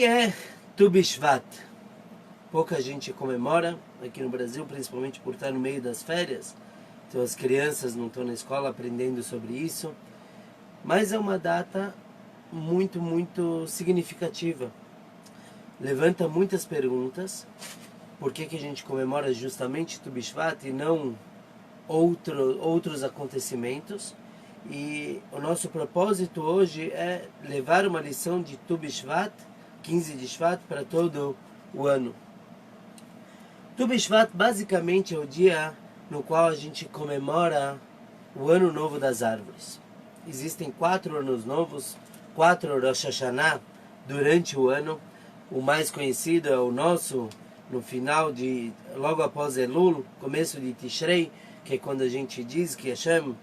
que é Tu B'Shvat? Pouca gente comemora aqui no Brasil, principalmente por estar no meio das férias. Então as crianças não estão na escola aprendendo sobre isso. Mas é uma data muito significativa. Levanta muitas perguntas. Por que a gente comemora justamente Tu B'Shvat e não outros acontecimentos? E o nosso propósito hoje é levar uma lição de Tu B'Shvat, 15 de Shvat, para todo o ano. Tu B'Shvat basicamente é o dia no qual a gente comemora o Ano Novo das Árvores. Existem 4 anos novos, 4 Rosh Hashanah durante o ano. O mais conhecido é o nosso, no final de, logo após Elul, começo de Tishrei, que é quando a gente diz que Hashem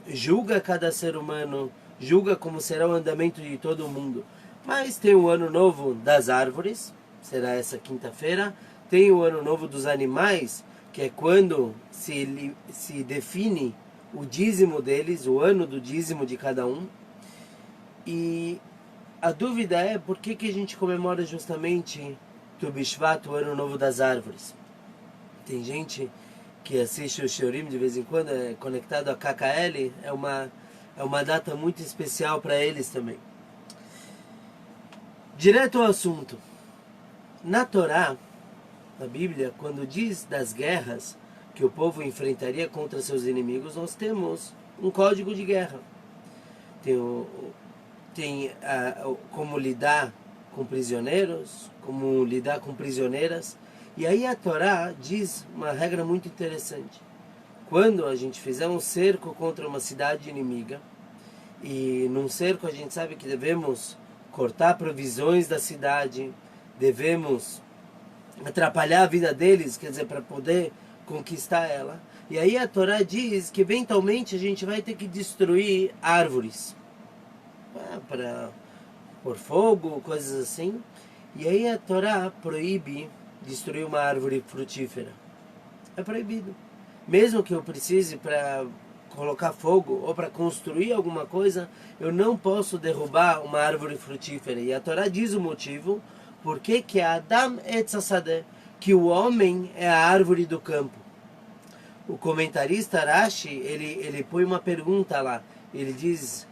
julga cada ser humano, julga como será o andamento de todo mundo. Mas tem o Ano Novo das Árvores, será essa quinta-feira. Tem o Ano Novo dos Animais, que é quando se define o dízimo deles, o ano do dízimo de cada um. E a dúvida é por que a gente comemora justamente Tu B'Shvat, o Ano Novo das Árvores. Tem gente que assiste o Shiurim de vez em quando, é conectado a KKL, é uma data muito especial para eles também. Direto ao assunto. Na Torá, na Bíblia, quando diz das guerras que o povo enfrentaria contra seus inimigos, nós temos um código de guerra. Tem como lidar com prisioneiros, como lidar com prisioneiras. E aí a Torá diz uma regra muito interessante. Quando a gente fizer um cerco contra uma cidade inimiga, e num cerco a gente sabe que devemos cortar provisões da cidade, devemos atrapalhar a vida deles, quer dizer, para poder conquistar ela. E aí a Torá diz que eventualmente a gente vai ter que destruir árvores para pôr fogo, coisas assim. E aí a Torá proíbe destruir uma árvore frutífera. É proibido. Mesmo que eu precise para colocar fogo ou para construir alguma coisa, eu não posso derrubar uma árvore frutífera. E a Torá diz o motivo, porque que Adam Etz Hasadeh, que o homem é a árvore do campo. O comentarista Rashi, ele põe uma pergunta lá. Ele diz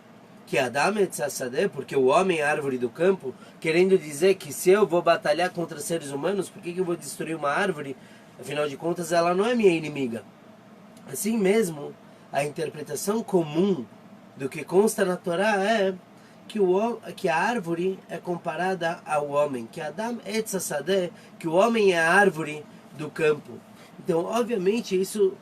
que Adam Etz Hasadeh, porque o homem é a árvore do campo, querendo dizer que se eu vou batalhar contra seres humanos, por que eu vou destruir uma árvore? Afinal de contas, ela não é minha inimiga. Assim mesmo, a interpretação comum do que consta na Torá é que a árvore é comparada ao homem, que Adam Etz Hasadeh, que o homem é a árvore do campo. Então, obviamente, isso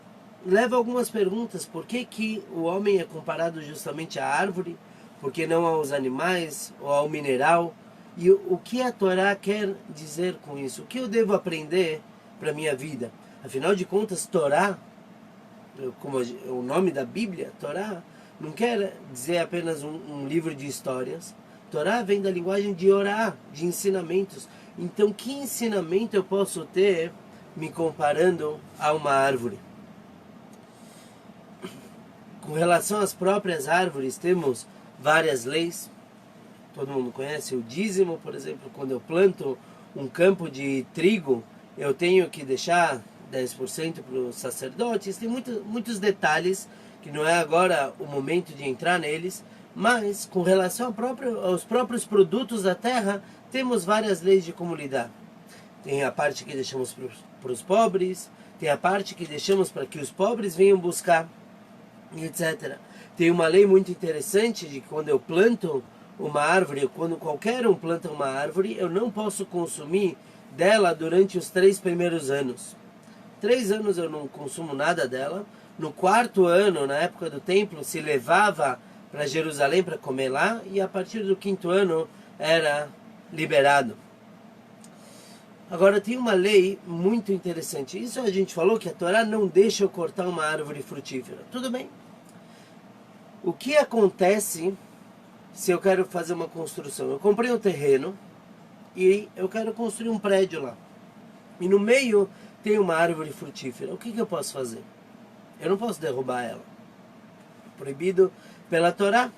leva a algumas perguntas. Por que o homem é comparado justamente à árvore? Por que não aos animais ou ao mineral? E o que a Torá quer dizer com isso? O que eu devo aprender para a minha vida? Afinal de contas, Torá, como o nome da Bíblia, Torá, não quer dizer apenas um livro de histórias. Torá vem da linguagem de orá, de ensinamentos. Então, que ensinamento eu posso ter me comparando a uma árvore? Com relação às próprias árvores, temos várias leis. Todo mundo conhece o dízimo, por exemplo. Quando eu planto um campo de trigo, eu tenho que deixar 10% para os sacerdotes. Tem muitos detalhes que não é agora o momento de entrar neles, mas com relação aos próprios produtos da terra, temos várias leis de como lidar. Tem a parte que deixamos para os pobres, tem a parte que deixamos para que os pobres venham buscar, etc. Tem uma lei muito interessante de que quando eu planto uma árvore, quando qualquer um planta uma árvore, eu não posso consumir dela durante os 3 primeiros anos. 3 anos eu não consumo nada dela. No 4º ano, na época do templo, se levava para Jerusalém para comer lá, e a partir do 5º ano era liberado. Agora tem uma lei muito interessante. Isso a gente falou que a Torá não deixa eu cortar uma árvore frutífera. Tudo bem. O que acontece se eu quero fazer uma construção? Eu comprei um terreno e eu quero construir um prédio lá. E no meio tem uma árvore frutífera. O que eu posso fazer? Eu não posso derrubar ela. Proibido pela Torá.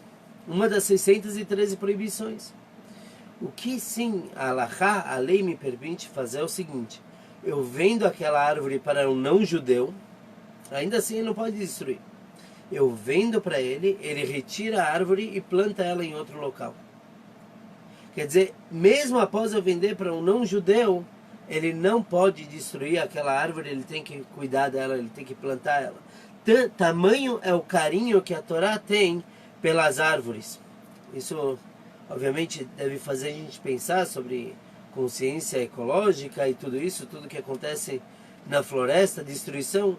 Uma das 613 proibições. O que sim, a halachá, a lei me permite fazer é o seguinte: eu vendo aquela árvore para um não-judeu, ainda assim ele não pode destruir. Eu vendo para ele, ele retira a árvore e planta ela em outro local. Quer dizer, mesmo após eu vender para um não-judeu, ele não pode destruir aquela árvore, ele tem que cuidar dela, ele tem que plantar ela. Tamanho é o carinho que a Torá tem pelas árvores. Isso, obviamente, deve fazer a gente pensar sobre consciência ecológica e tudo isso, tudo que acontece na floresta, destruição.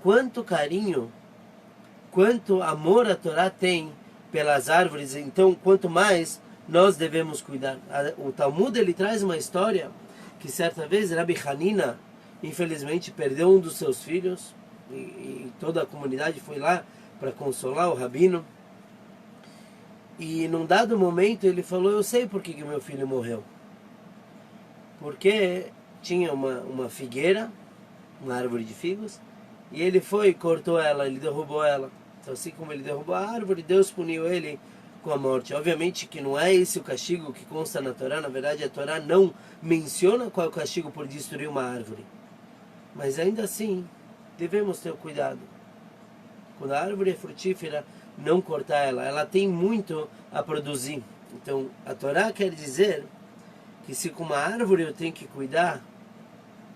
Quanto carinho, quanto amor a Torá tem pelas árvores, então quanto mais nós devemos cuidar. O Talmud ele traz uma história que certa vez Rabbi Hanina, infelizmente, perdeu um dos seus filhos e toda a comunidade foi lá para consolar o rabino. E num dado momento ele falou: eu sei por que meu filho morreu. Porque tinha uma figueira, uma árvore de figos, e ele foi e cortou ela, ele derrubou ela. Então assim como ele derrubou a árvore, Deus puniu ele com a morte. Obviamente que não é esse o castigo que consta na Torá. Na verdade, a Torá não menciona qual é o castigo por destruir uma árvore. Mas ainda assim, devemos ter cuidado. Quando a árvore é frutífera, não cortar ela. Ela tem muito a produzir. Então, a Torá quer dizer que se com uma árvore eu tenho que cuidar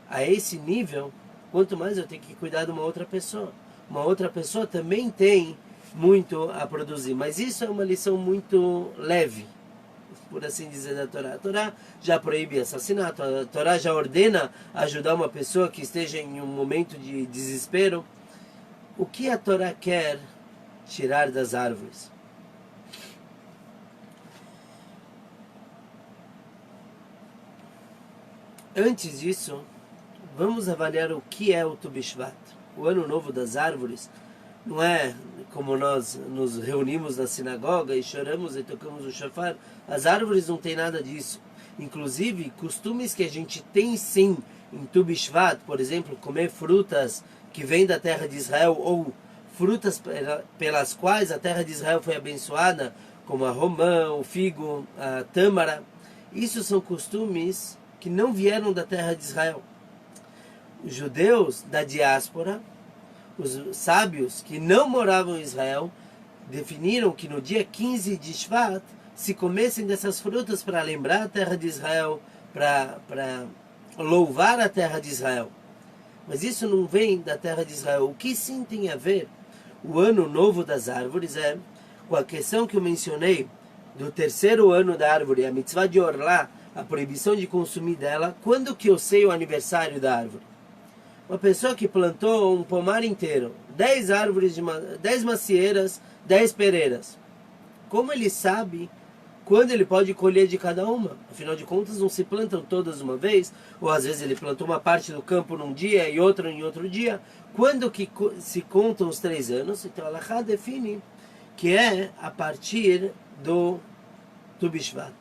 a esse nível, quanto mais eu tenho que cuidar de uma outra pessoa. Uma outra pessoa também tem muito a produzir. Mas isso é uma lição muito leve, por assim dizer, da Torá. A Torá já proíbe assassinato, a Torá já ordena ajudar uma pessoa que esteja em um momento de desespero. O que a Torá quer tirar das árvores? Antes disso, vamos avaliar o que é o Tu B'Shvat. O Ano Novo das Árvores não é como nós nos reunimos na sinagoga e choramos e tocamos o shofar. As árvores não têm nada disso. Inclusive, costumes que a gente tem sim em Tu B'Shvat, por exemplo, comer frutas que vêm da terra de Israel ou frutas pelas quais a terra de Israel foi abençoada, como a romã, o figo, a tâmara. Isso são costumes que não vieram da terra de Israel. Os judeus da diáspora, os sábios que não moravam em Israel, definiram que no dia 15 de Shvat se comessem dessas frutas para lembrar a terra de Israel, para louvar a terra de Israel. Mas isso não vem da terra de Israel. O que sim tem a ver o Ano Novo das Árvores é com a questão que eu mencionei do terceiro ano da árvore, a mitzvah de Orlá, a proibição de consumir dela. Quando que eu sei o aniversário da árvore? Uma pessoa que plantou um pomar inteiro, 10 árvores, 10 macieiras, 10 pereiras. Como ele sabe quando ele pode colher de cada uma? Afinal de contas, não se plantam todas uma vez, ou às vezes ele plantou uma parte do campo num dia e outra em outro dia. Quando que se contam os 3 anos? Então, a Halachá define que é a partir do Tu B'Shvat,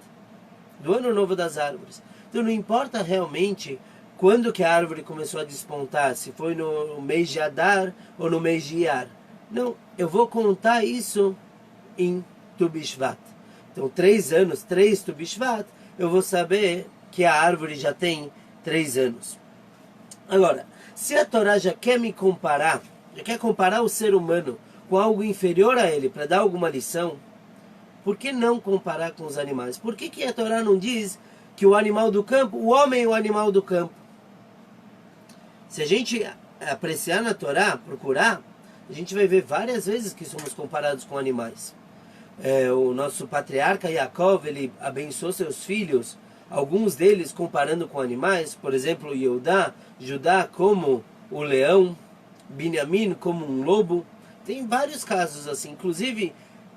do Ano Novo das Árvores. Então, não importa realmente quando que a árvore começou a despontar, se foi no mês de Adar ou no mês de Iyar. Não, eu vou contar isso em Tu B'Shvat. Então, 3 anos, 3 Tu B'Shvat, eu vou saber que a árvore já tem 3 anos. Agora, se a Torá já quer me comparar, já quer comparar o ser humano com algo inferior a ele, para dar alguma lição, por que não comparar com os animais? Por que a Torá não diz que o animal do campo, o homem é o animal do campo? Se a gente apreciar na Torá, procurar, a gente vai ver várias vezes que somos comparados com animais. O nosso patriarca Yaakov, ele abençoou seus filhos, alguns deles comparando com animais, por exemplo, Judá como o leão, Binyamin como um lobo. Tem vários casos assim, inclusive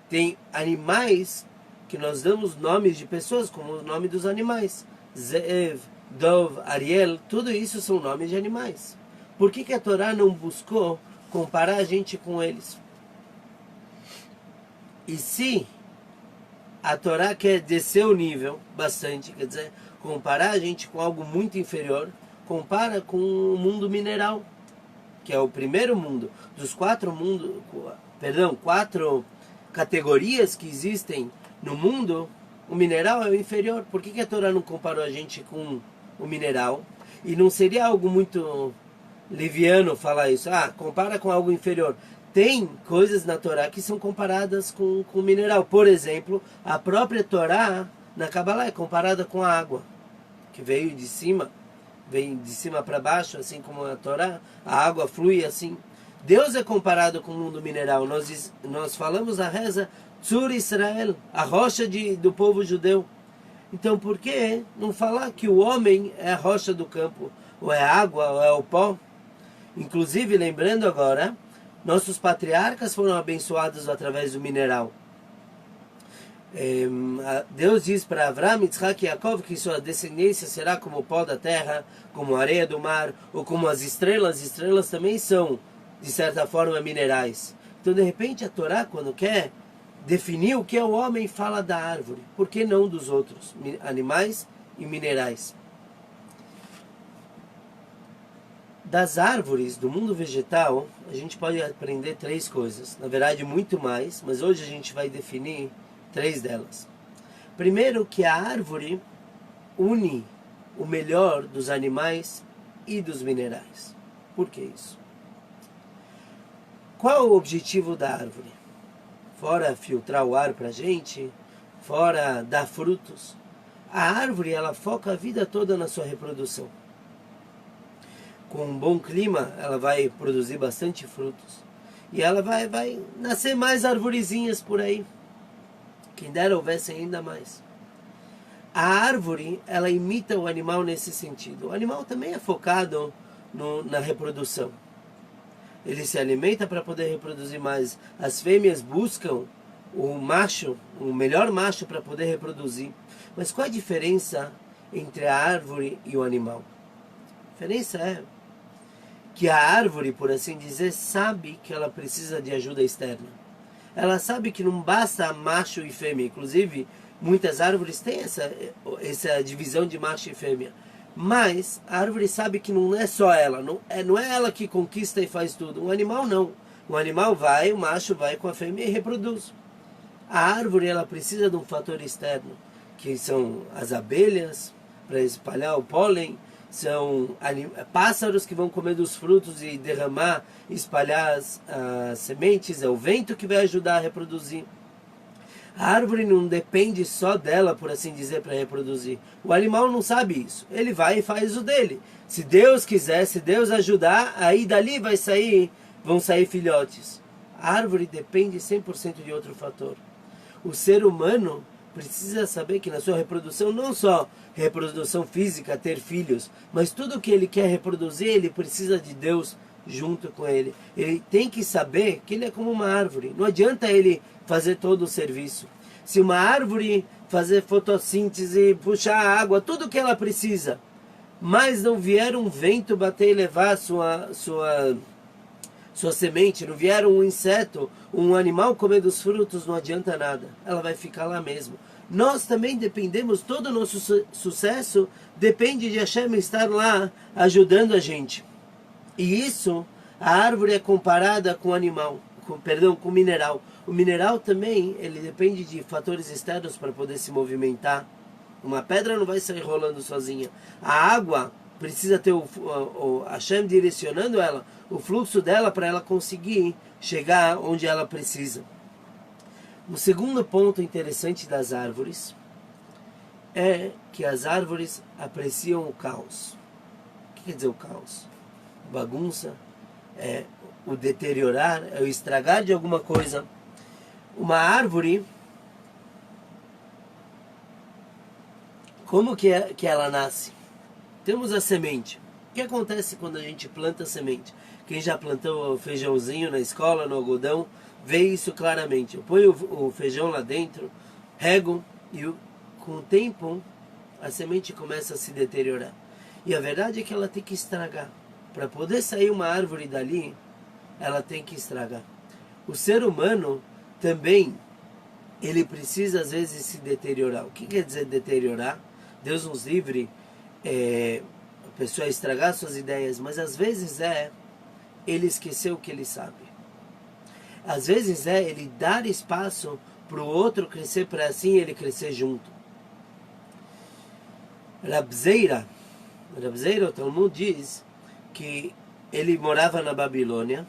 tem animais que nós damos nomes de pessoas como o nome dos animais. Zeev, Dov, Ariel, tudo isso são nomes de animais. Por que a Torá não buscou comparar a gente com eles? E se a Torá quer descer o nível bastante, quer dizer, comparar a gente com algo muito inferior, compara com o mundo mineral, que é o primeiro mundo dos 4 categorias que existem no mundo. O mineral é o inferior. Por que a Torá não comparou a gente com o mineral? E não seria algo muito liviano falar isso. Ah, compara com algo inferior. Tem coisas na Torá que são comparadas com o mineral. Por exemplo, a própria Torá na Kabbalah é comparada com a água, que veio de cima, vem de cima para baixo, assim como a Torá, a água flui assim. Deus é comparado com o mundo mineral. Nós falamos a reza Tzur Israel, a rocha do povo judeu. Então por que não falar que o homem é a rocha do campo, ou é a água, ou é o pó? Inclusive, lembrando agora, nossos patriarcas foram abençoados através do mineral. Deus diz para Avraham, Yitzhak e Yaakov que sua descendência será como o pó da terra, como a areia do mar, ou como as estrelas. Estrelas também são, de certa forma, minerais. Então, de repente, a Torá, quando quer definir o que é o homem, fala da árvore. Por que não dos outros animais e minerais? Das árvores do mundo vegetal, a gente pode aprender 3 coisas. Na verdade, muito mais, mas hoje a gente vai definir 3 delas. Primeiro, que a árvore une o melhor dos animais e dos minerais. Por que isso? Qual é o objetivo da árvore? Fora filtrar o ar para a gente, fora dar frutos, a árvore ela foca a vida toda na sua reprodução. Com um bom clima, ela vai produzir bastante frutos. E ela vai nascer mais arvorezinhas por aí. Quem dera houvesse ainda mais. A árvore, ela imita o animal nesse sentido. O animal também é focado na reprodução. Ele se alimenta para poder reproduzir mais. As fêmeas buscam o macho, o melhor macho para poder reproduzir. Mas qual a diferença entre a árvore e o animal? A diferença é que a árvore, por assim dizer, sabe que ela precisa de ajuda externa. Ela sabe que não basta macho e fêmea. Inclusive, muitas árvores têm essa divisão de macho e fêmea. Mas a árvore sabe que não é só ela. Não é ela que conquista e faz tudo. Um animal não. O animal vai, o macho vai com a fêmea e reproduz. A árvore ela precisa de um fator externo, que são as abelhas, para espalhar o pólen. São pássaros que vão comer dos frutos e derramar, espalhar as sementes. É o vento que vai ajudar a reproduzir. A árvore não depende só dela, por assim dizer, para reproduzir. O animal não sabe isso. Ele vai e faz o dele. Se Deus quiser, se Deus ajudar, aí dali vão sair filhotes. A árvore depende 100% de outro fator. O ser humano precisa saber que na sua reprodução, não só reprodução física, ter filhos, mas tudo que ele quer reproduzir, ele precisa de Deus junto com ele. Ele tem que saber que ele é como uma árvore. Não adianta ele fazer todo o serviço. Se uma árvore fazer fotossíntese, puxar a água, tudo que ela precisa, mas não vier um vento bater e levar sua semente, não vier um inseto, um animal comer dos frutos, não adianta nada. Ela vai ficar lá mesmo. Nós também dependemos, todo o nosso sucesso depende de Hashem estar lá ajudando a gente. E isso, a árvore é comparada com o animal, com o mineral. O mineral também, ele depende de fatores externos para poder se movimentar. Uma pedra não vai sair rolando sozinha. A água precisa ter o Hashem direcionando ela, o fluxo dela para ela conseguir chegar onde ela precisa. O segundo ponto interessante das árvores é que as árvores apreciam o caos. O que quer dizer o caos? Bagunça, é o deteriorar, é o estragar de alguma coisa. Uma árvore, como que ela nasce? Temos a semente. O que acontece quando a gente planta a semente? Quem já plantou o feijãozinho na escola, no algodão, vê isso claramente. Eu ponho o feijão lá dentro, rego e com o tempo a semente começa a se deteriorar. E a verdade é que ela tem que estragar. Para poder sair uma árvore dali, ela tem que estragar. O ser humano também, ele precisa às vezes se deteriorar. O que quer dizer deteriorar? Deus nos livre a pessoa estragar suas ideias, mas às vezes ele esquecer o que ele sabe. Às vezes ele dar espaço para o outro crescer, para assim ele crescer junto. Rabzeira, o Talmud diz que ele morava na Babilônia,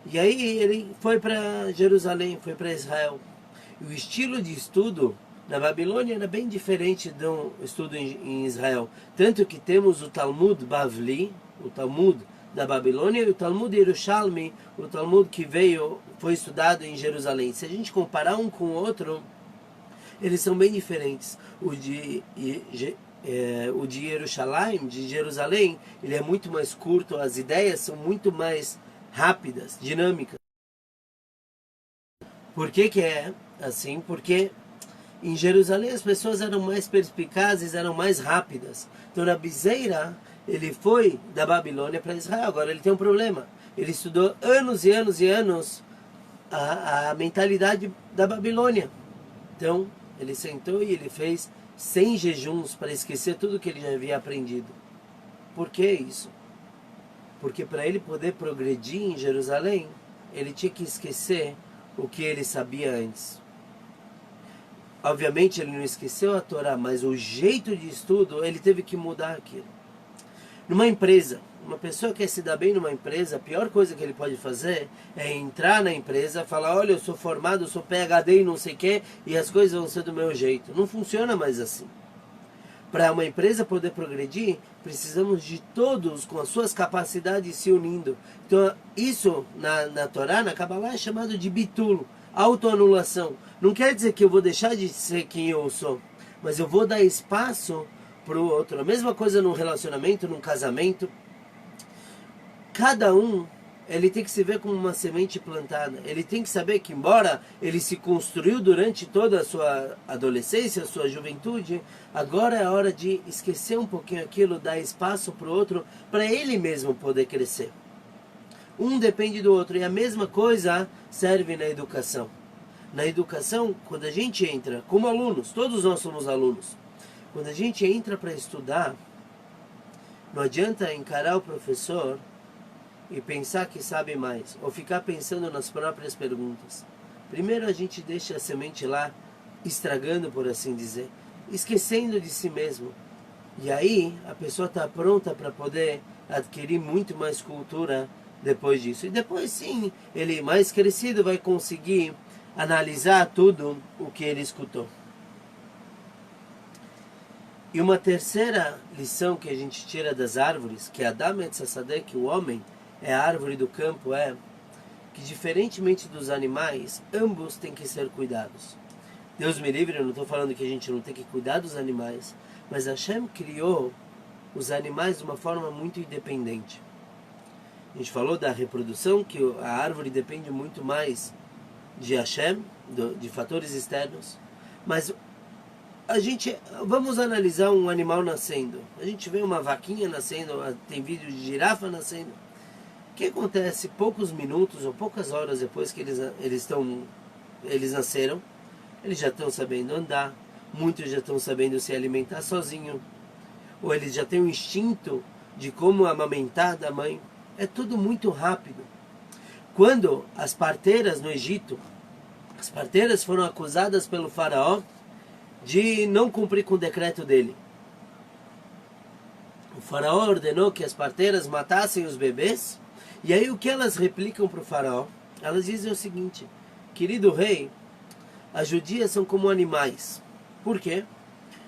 e aí ele foi para Jerusalém, foi para Israel. E o estilo de estudo na Babilônia era bem diferente do estudo em Israel. Tanto que temos o Talmud Bavli, o Talmud da Babilônia, e o Talmud Yerushalmi, o Talmud que foi estudado em Jerusalém. Se a gente comparar um com o outro, eles são bem diferentes. O de Yerushalayim, de Jerusalém, ele é muito mais curto, as ideias são muito mais rápidas, dinâmicas. Por que que é assim? Porque em Jerusalém as pessoas eram mais perspicazes, eram mais rápidas. Então Rabzeira, ele foi da Babilônia para Israel. Agora ele tem um problema. Ele estudou anos e anos e anos a mentalidade da Babilônia. Então ele sentou e ele fez 100 jejuns para esquecer tudo que ele já havia aprendido. Por que isso? Porque para ele poder progredir em Jerusalém, ele tinha que esquecer o que ele sabia antes. Obviamente ele não esqueceu a Torá, mas o jeito de estudo, ele teve que mudar aquilo. Numa empresa, uma pessoa que quer se dar bem numa empresa, a pior coisa que ele pode fazer é entrar na empresa, falar, olha, eu sou formado, eu sou PhD e não sei o quê, e as coisas vão ser do meu jeito. Não funciona mais assim. Para uma empresa poder progredir, precisamos de todos com as suas capacidades se unindo. Então, isso na Torá, na Kabbalah, é chamado de bitul, autoanulação. Não quer dizer que eu vou deixar de ser quem eu sou, mas eu vou dar espaço para o outro. A mesma coisa num relacionamento, num casamento. Cada um, ele tem que se ver como uma semente plantada. Ele tem que saber que, embora ele se construiu durante toda a sua adolescência, a sua juventude, agora é a hora de esquecer um pouquinho aquilo, dar espaço para o outro, para ele mesmo poder crescer. Um depende do outro, e a mesma coisa serve na educação. Na educação, quando a gente entra como alunos, todos nós somos alunos, quando a gente entra para estudar, não adianta encarar o professor e pensar que sabe mais, ou ficar pensando nas próprias perguntas. Primeiro a gente deixa a semente lá, estragando, por assim dizer, esquecendo de si mesmo. E aí a pessoa está pronta para poder adquirir muito mais cultura depois disso. E depois sim, ele mais crescido vai conseguir analisar tudo o que ele escutou. E uma terceira lição que a gente tira das árvores, que Adam Etz Hasadeh, que o homem é a árvore do campo, é que, diferentemente dos animais, ambos têm que ser cuidados. Deus me livre, eu não estou falando que a gente não tem que cuidar dos animais, mas Hashem criou os animais de uma forma muito independente. A gente falou da reprodução, que a árvore depende muito mais de Hashem, de fatores externos, mas vamos analisar um animal nascendo. A gente vê uma vaquinha nascendo, tem vídeo de girafa nascendo. O que acontece poucos minutos ou poucas horas depois que eles nasceram? Eles já estão sabendo andar, muitos já estão sabendo se alimentar sozinho, ou eles já têm um instinto de como amamentar da mãe. É tudo muito rápido. Quando as parteiras no Egito, as parteiras foram acusadas pelo faraó de não cumprir com o decreto dele. O faraó ordenou que as parteiras matassem os bebês. E aí o que elas replicam para o faraó? Elas dizem o seguinte: querido rei, as judias são como animais. Por quê?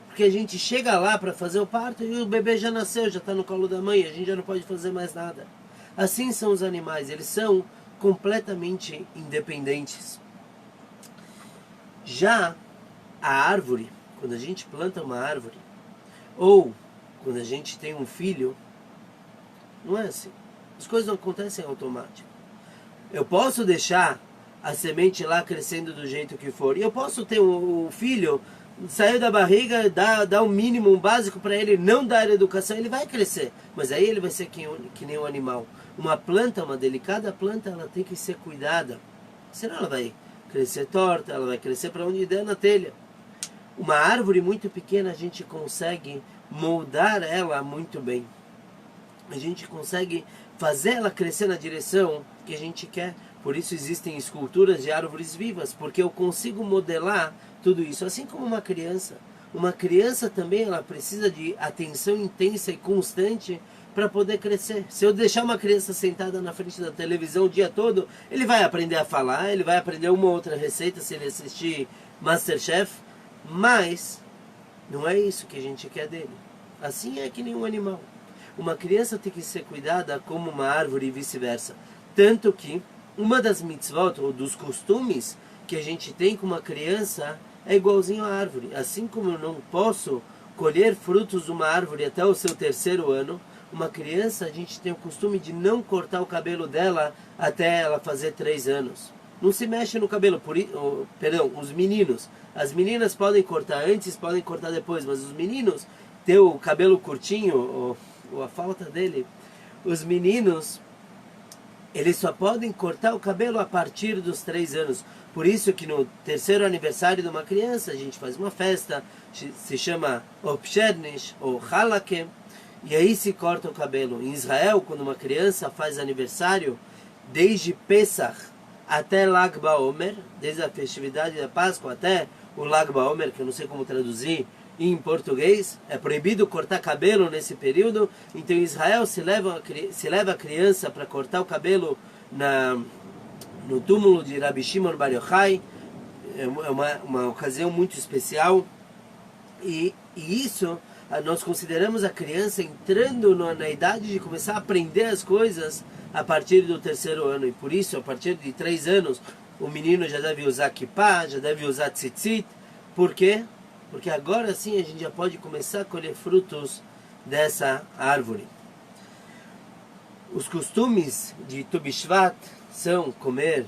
Porque a gente chega lá para fazer o parto e o bebê já nasceu, já está no colo da mãe, a gente já não pode fazer mais nada. Assim são os animais, eles são completamente independentes. Já a árvore, quando a gente planta uma árvore, ou quando a gente tem um filho, não é assim. As coisas não acontecem automático. Eu posso deixar a semente lá crescendo do jeito que for. E eu posso ter um filho, saiu da barriga, dar um mínimo, um básico para ele, não dar educação, ele vai crescer. Mas aí ele vai ser que nem um animal. Uma planta, uma delicada planta, ela tem que ser cuidada. Senão ela vai crescer torta, ela vai crescer para onde der na telha. Uma árvore muito pequena, a gente consegue moldar ela muito bem. A gente consegue fazer ela crescer na direção que a gente quer. Por isso existem esculturas de árvores vivas, porque eu consigo modelar tudo isso. Assim como uma criança. uma criança também ela precisa de atenção intensa e constante para poder crescer. Se eu deixar uma criança sentada na frente da televisão o dia todo, ele vai aprender a falar, ele vai aprender uma ou outra receita se ele assistir MasterChef, mas não é isso que a gente quer dele. Assim é que nem um animal. Uma criança tem que ser cuidada como uma árvore e vice-versa. Tanto que uma das mitzvot, ou dos costumes que a gente tem com uma criança, é igualzinho à árvore. Assim como eu não posso colher frutos de uma árvore até o seu 3º ano, uma criança, a gente tem o costume de não cortar o cabelo dela até ela fazer 3 anos. Não se mexe no cabelo, perdão, os meninos. As meninas podem cortar antes, podem cortar depois, mas os meninos têm o cabelo curtinho, ou a falta dele. Os meninos, eles só podem cortar o cabelo a partir dos 3 anos. Por isso que no 3º aniversário de uma criança, a gente faz uma festa, se chama Opchernish ou Halakem, e aí se corta o cabelo. Em Israel, quando uma criança faz aniversário, desde Pesach até Lag BaOmer, desde a festividade da Páscoa até o Lag BaOmer, que eu não sei como traduzir em português, é proibido cortar cabelo nesse período. Então em Israel se leva a criança para cortar o cabelo no túmulo de Rabbi Shimon Bar Yochai. É uma ocasião muito especial, e isso nós consideramos a criança entrando na idade de começar a aprender as coisas a partir do 3º ano. E por isso, a partir de 3 anos, o menino já deve usar kippah, já deve usar tzitzit. Por quê? Porque agora sim a gente já pode começar a colher frutos dessa árvore. Os costumes de Tu B'Shvat são comer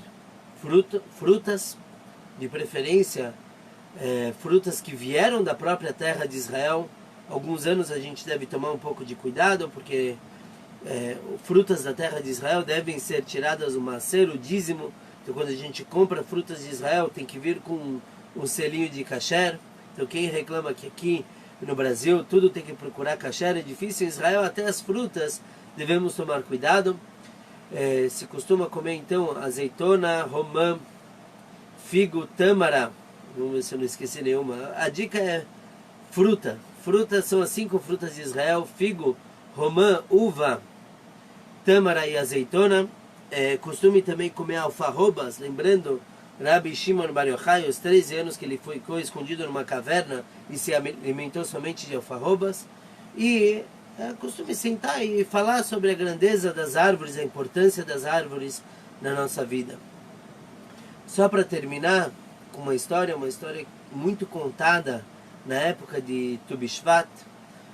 frutas, de preferência frutas que vieram da própria terra de Israel. Alguns anos a gente deve tomar um pouco de cuidado, porque frutas da terra de Israel devem ser tiradas o macer, o dízimo. Então quando a gente compra frutas de Israel tem que vir com um selinho de kasher. Então quem reclama que aqui no Brasil tudo tem que procurar kasher, é difícil. Em Israel até as frutas devemos tomar cuidado. Se costuma comer então azeitona, romã, figo, tâmara. Vamos ver se eu não esqueci nenhuma. A dica é fruta. Frutas são as 5 frutas de Israel: figo, romã, uva, tâmara e azeitona. Costume também comer alfarrobas, lembrando Rabbi Shimon Bar Yochai, os 13 anos que ele ficou escondido numa caverna e se alimentou somente de alfarrobas. E costume sentar e falar sobre a grandeza das árvores, a importância das árvores na nossa vida. Só para terminar com uma história muito contada na época de Tu B'Shvat,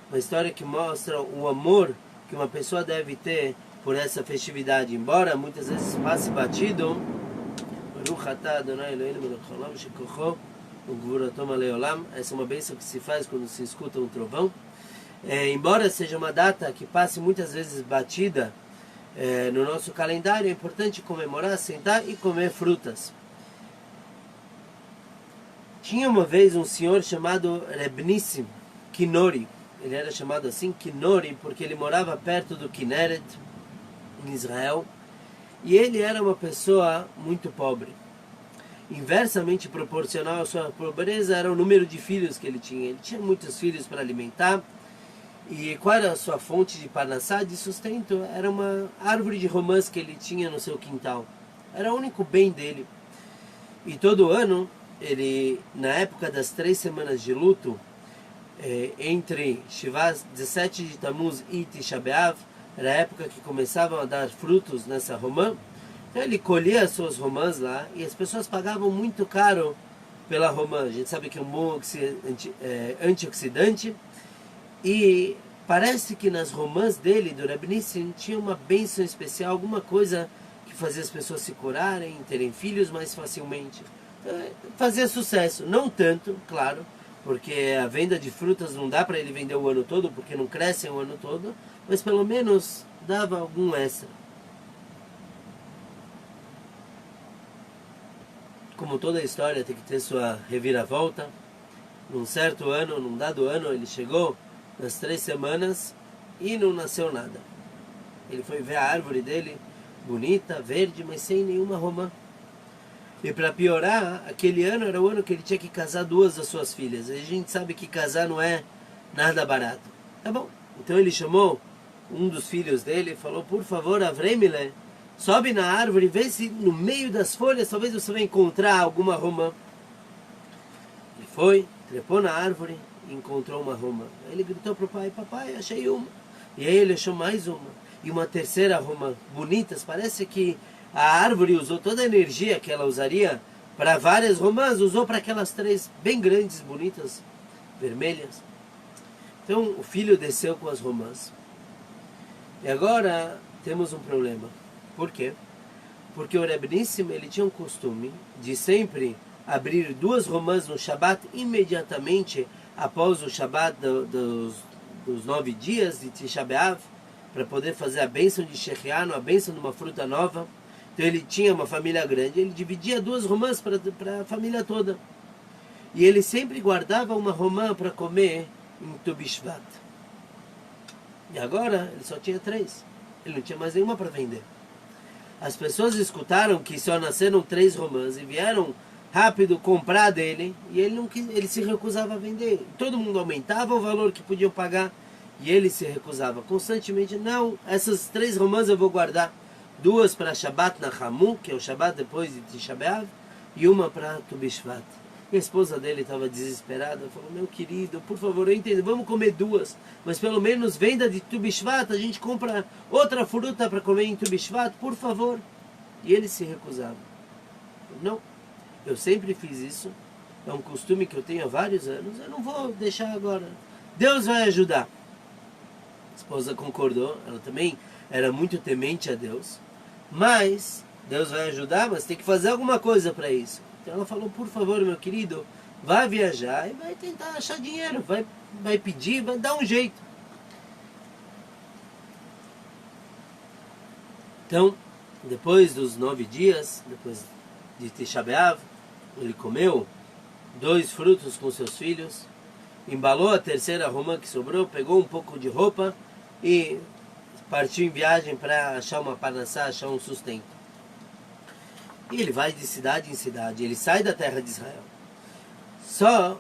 uma história que mostra o amor que uma pessoa deve ter por essa festividade, embora muitas vezes passe batido. Essa é uma bênção que se faz quando se escuta um trovão. Embora seja uma data que passe muitas vezes batida no nosso calendário, é importante comemorar, sentar e comer frutas. Tinha uma vez um senhor chamado Reb Nissim Kinori. Ele era chamado assim, Kinori, porque ele morava perto do Kinneret, em Israel. E ele era uma pessoa muito pobre. Inversamente proporcional à sua pobreza era o número de filhos que ele tinha. Ele tinha muitos filhos para alimentar. E qual era a sua fonte de parnassá, de sustento? Era uma árvore de romãs que ele tinha no seu quintal. Era o único bem dele. E todo ano, ele, na época das 3 semanas de luto, entre Shivas, 17 de Tammuz e Tisha B'Av, era a época que começavam a dar frutos nessa romã. Então ele colhia as suas romãs lá e as pessoas pagavam muito caro pela romã. A gente sabe que é um bom antioxidante. E parece que nas romãs dele, do Reb Nissim, tinha uma bênção especial, alguma coisa que fazia as pessoas se curarem, terem filhos mais facilmente. Fazia sucesso, não tanto, claro, porque a venda de frutas não dá para ele vender o ano todo, porque não crescem o ano todo, mas pelo menos dava algum extra. Como toda história tem que ter sua reviravolta, num certo ano, num dado ano, ele chegou nas 3 semanas e não nasceu nada. Ele foi ver a árvore dele, bonita, verde, mas sem nenhuma romã. E para piorar, aquele ano era o ano que ele tinha que casar duas das suas filhas. A gente sabe que casar não é nada barato. Tá bom. Então ele chamou um dos filhos dele e falou, por favor, Avremele, sobe na árvore e vê se no meio das folhas talvez você vai encontrar alguma romã. Ele foi, trepou na árvore e encontrou uma romã. Aí ele gritou para o pai, papai, achei uma. E aí ele achou mais uma. E uma terceira romã. Bonitas, parece que a árvore usou toda a energia que ela usaria para várias romãs, usou para aquelas três bem grandes, bonitas, vermelhas. Então o filho desceu com as romãs. E agora temos um problema. Por quê? Porque o Reb Nissim, ele tinha um costume de sempre abrir duas romãs no Shabat imediatamente após o Shabat dos 9 dias de Tisha B'Av, para poder fazer a bênção de Shechianu, a bênção de uma fruta nova. Então ele tinha uma família grande, ele dividia duas romãs para a família toda. E ele sempre guardava uma romã para comer em Tu B'Shvat. E agora ele só tinha 3. Ele não tinha mais nenhuma para vender. As pessoas escutaram que só nasceram 3 romãs e vieram rápido comprar dele, e ele se recusava a vender. Todo mundo aumentava o valor que podiam pagar e ele se recusava constantemente. Não, essas 3 romãs eu vou guardar. 2 para Shabbat Nachamu, que é o Shabbat depois de Tisha B'Av, e uma para Tu B'Shvat. E a esposa dele estava desesperada, falou, meu querido, por favor, eu entendo, vamos comer 2, mas pelo menos venda de Tu B'Shvat, a gente compra outra fruta para comer em Tu B'Shvat, por favor. E ele se recusava. Não, eu sempre fiz isso, é um costume que eu tenho há vários anos, eu não vou deixar agora. Deus vai ajudar. A esposa concordou, ela também era muito temente a Deus, mas Deus vai ajudar, mas tem que fazer alguma coisa para isso. Então ela falou, por favor, meu querido, vai viajar e vai tentar achar dinheiro, vai pedir, vai dar um jeito. Então, depois dos 9 dias, depois de Tisha B'Av, ele comeu 2 frutos com seus filhos, embalou a terceira romã que sobrou, pegou um pouco de roupa e partiu em viagem para achar uma parnassá, achar um sustento. E ele vai de cidade em cidade, ele sai da terra de Israel. Só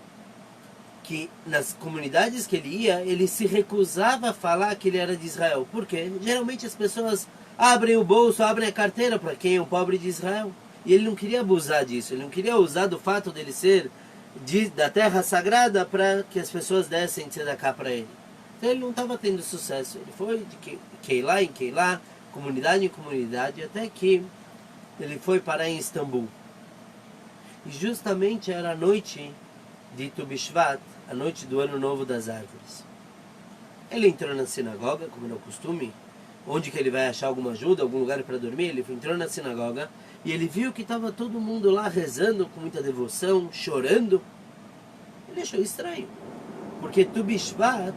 que nas comunidades que ele ia, ele se recusava a falar que ele era de Israel. Por quê? Geralmente as pessoas abrem o bolso, abrem a carteira para quem é um pobre de Israel. E ele não queria abusar disso, ele não queria usar do fato dele ser da terra sagrada para que as pessoas dessem tzedakah para ele. Então ele não estava tendo sucesso. Ele foi de Keilah em Keilah, comunidade em comunidade, até que ele foi parar em Istambul. E justamente era a noite de Tu B'Shvat, a noite do Ano Novo das Árvores. Ele entrou na sinagoga, como era o costume, onde que ele vai achar alguma ajuda, algum lugar para dormir. Ele entrou na sinagoga e ele viu que estava todo mundo lá rezando com muita devoção, chorando. Ele achou estranho, porque Tu B'Shvat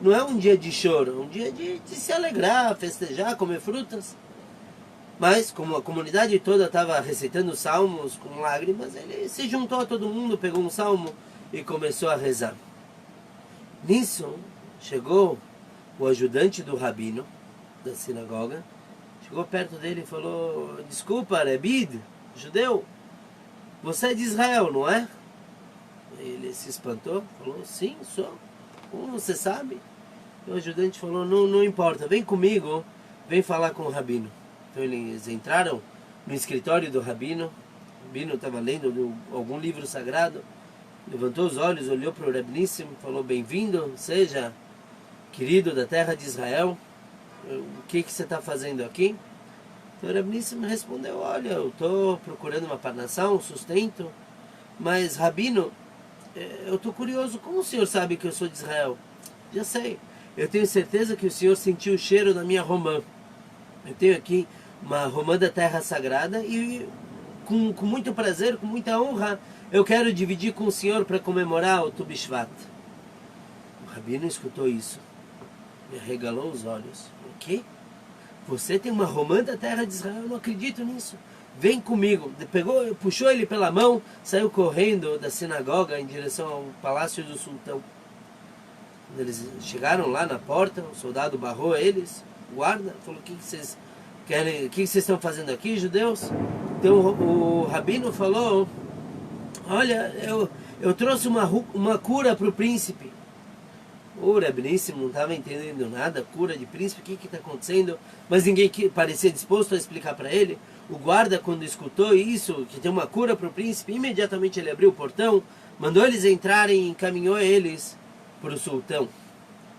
não é um dia de choro, é um dia de se alegrar, festejar, comer frutas. Mas, como a comunidade toda estava recitando salmos com lágrimas, ele se juntou a todo mundo, pegou um salmo e começou a rezar. Nisso, chegou o ajudante do rabino da sinagoga, chegou perto dele e falou, desculpa, Rebid, judeu, você é de Israel, não é? Ele se espantou, falou, sim, sou. Como você sabe? E o ajudante falou, não importa, vem comigo, vem falar com o rabino. Então eles entraram no escritório do rabino. O rabino estava lendo algum livro sagrado. Levantou os olhos, olhou para o Reb Nissim, falou, bem-vindo, seja querido da terra de Israel. O que você está fazendo aqui? Então o Reb Nissim respondeu, olha, eu estou procurando uma parnassá, um sustento. Mas, rabino, eu estou curioso, como o senhor sabe que eu sou de Israel? Já sei, eu tenho certeza que o senhor sentiu o cheiro da minha romã. Eu tenho aqui uma romã da terra sagrada e com muito prazer, com muita honra, eu quero dividir com o senhor para comemorar o Tu B'Shvat. O rabino escutou isso e arregalou os olhos. O quê? Você tem uma romã da terra de Israel? Eu não acredito nisso. Vem comigo. Puxou ele pela mão, saiu correndo da sinagoga em direção ao palácio do sultão. Quando eles chegaram lá na porta, o soldado barrou eles, o guarda, falou, o que vocês querem, o que vocês estão fazendo aqui, judeus? Então o rabino falou, olha, eu trouxe uma cura para o príncipe. O Rebníssimo não estava entendendo nada, cura de príncipe, o que está acontecendo? Mas ninguém parecia disposto a explicar para ele. O guarda, quando escutou isso, que tem uma cura para o príncipe, imediatamente ele abriu o portão, mandou eles entrarem e encaminhou eles para o sultão.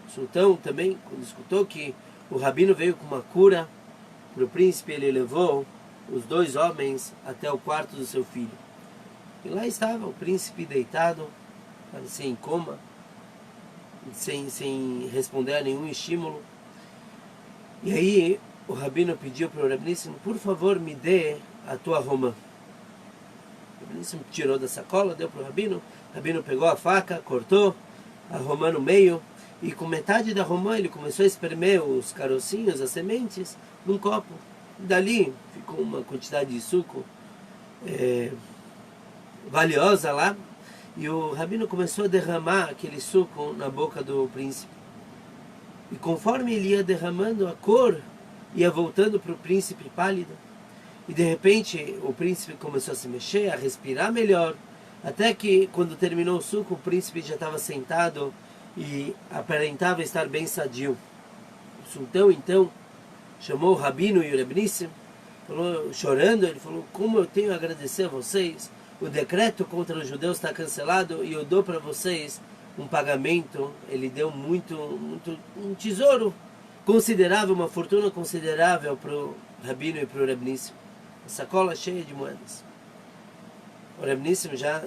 O sultão também, quando escutou que o rabino veio com uma cura para o príncipe, ele levou os dois homens até o quarto do seu filho. E lá estava o príncipe deitado, parecia em coma, sem responder a nenhum estímulo. E aí o rabino pediu para o Rebníssimo, por favor, me dê a tua romã. O Rebníssimo tirou da sacola, deu para o rabino pegou a faca, cortou a romã no meio, e com metade da romã ele começou a espremer os carocinhos, as sementes, num copo. E dali ficou uma quantidade de suco valiosa lá, e o rabino começou a derramar aquele suco na boca do príncipe. E conforme ele ia derramando, a cor ia voltando para o príncipe pálido. E de repente o príncipe começou a se mexer, a respirar melhor, até que quando terminou o suco, o príncipe já estava sentado e aparentava estar bem sadio. O sultão então chamou o rabino e o Rebníssimo, falou, chorando, ele falou, como eu tenho a agradecer a vocês, o decreto contra os judeus está cancelado e eu dou para vocês um pagamento. Ele deu um tesouro considerável, uma fortuna considerável para o rabino e para o Rebníssimo, uma sacola cheia de moedas. O Rebníssimo já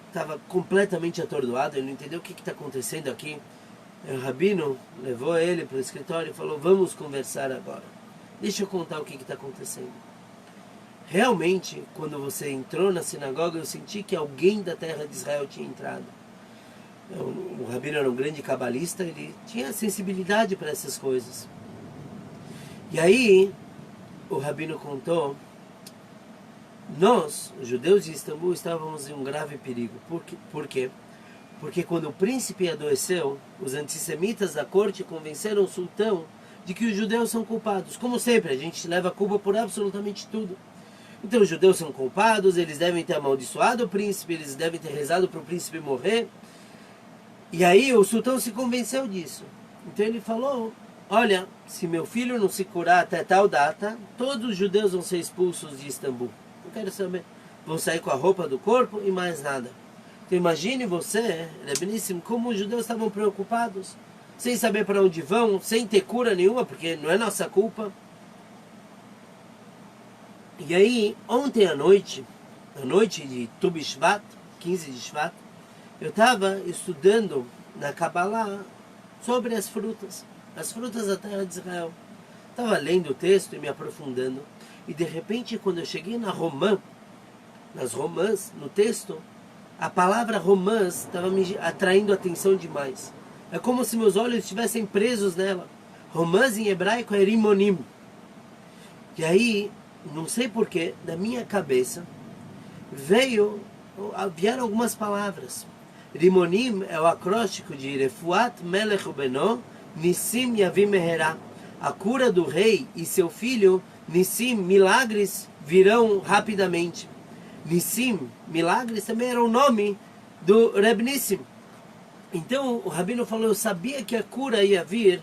estava completamente atordoado, ele não entendeu o que está acontecendo aqui. O rabino levou ele para o escritório e falou, vamos conversar agora, deixa eu contar o que está acontecendo. Realmente, quando você entrou na sinagoga, eu senti que alguém da terra de Israel tinha entrado. O rabino era um grande cabalista, ele tinha sensibilidade para essas coisas. E aí, o rabino contou, nós, os judeus de Istambul, estávamos em um grave perigo. Por quê? Porque quando o príncipe adoeceu, os antissemitas da corte convenceram o sultão de que os judeus são culpados. Como sempre, a gente leva a culpa por absolutamente tudo. Então os judeus são culpados, eles devem ter amaldiçoado o príncipe, eles devem ter rezado para o príncipe morrer. E aí o sultão se convenceu disso. Então ele falou, olha, se meu filho não se curar até tal data, todos os judeus vão ser expulsos de Istambul. Não quero saber. Vão sair com a roupa do corpo e mais nada. Então imagine você, Rebníssimo, como os judeus estavam preocupados, sem saber para onde vão, sem ter cura nenhuma, porque não é nossa culpa. E aí, ontem à noite, na noite de Tu B'Shvat, 15 de Shvat, eu estava estudando na Kabbalah sobre as frutas da terra de Israel. Estava lendo o texto e me aprofundando. E de repente, quando eu cheguei nas romãs, no texto, a palavra romãs estava me atraindo atenção demais. É como se meus olhos estivessem presos nela. Romãs em hebraico é rimonim. E aí, não sei porquê, da minha cabeça, vieram algumas palavras. Rimonim é o acróstico de Refuat Melech Ubeno, Nissim Yavim Meherá. A cura do rei e seu filho, Nissim, milagres, virão rapidamente. Nissim, milagres, também era o nome do Rebníssimo. Então o rabino falou, eu sabia que a cura ia vir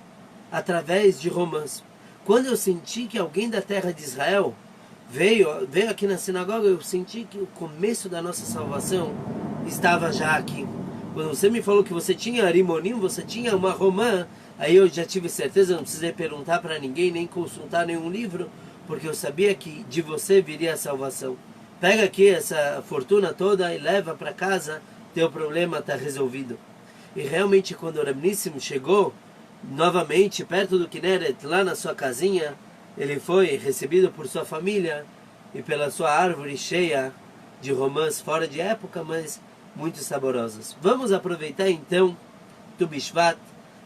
através de romãs. Quando eu senti que alguém da terra de Israel veio aqui na sinagoga, eu senti que o começo da nossa salvação estava já aqui. Quando você me falou que você tinha rimonim, você tinha uma romã, aí eu já tive certeza, não precisei perguntar para ninguém, nem consultar nenhum livro, porque eu sabia que de você viria a salvação. Pega aqui essa fortuna toda e leva para casa, teu problema está resolvido. E realmente quando o Rebníssimo chegou novamente perto do Kinneret, lá na sua casinha, ele foi recebido por sua família e pela sua árvore cheia de romãs fora de época, mas muito saborosas. Vamos aproveitar então Tu B'Shvat,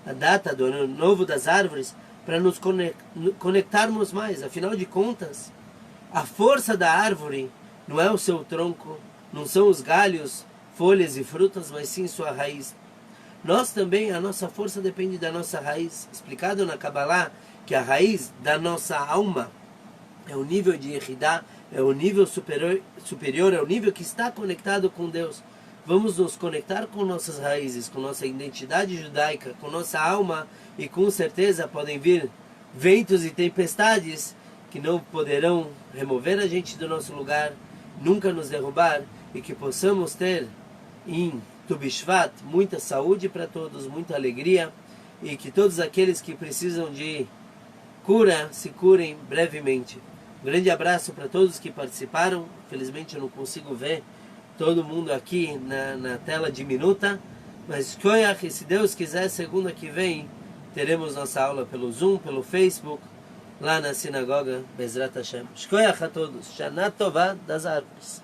a data do Ano Novo das Árvores, para nos conectarmos mais. Afinal de contas, a força da árvore não é o seu tronco, não são os galhos, folhas e frutas, mas sim sua raiz. Nós também, a nossa força depende da nossa raiz. Explicado na Kabbalah que a raiz da nossa alma é o nível de Yehidá, é o nível superior, é o nível que está conectado com Deus. Vamos nos conectar com nossas raízes, com nossa identidade judaica, com nossa alma, e com certeza podem vir ventos e tempestades que não poderão remover a gente do nosso lugar, nunca nos derrubar, e que possamos ter em Tu Bishvat muita saúde para todos, muita alegria, e que todos aqueles que precisam de cura se curem brevemente. Um grande abraço para todos que participaram. Felizmente eu não consigo ver todo mundo aqui na tela diminuta, mas Koyach, e se Deus quiser, segunda que vem teremos nossa aula pelo Zoom, pelo Facebook, lá na sinagoga Bezrat Hashem. Shkoyach a todos. Shana Tová das árvores.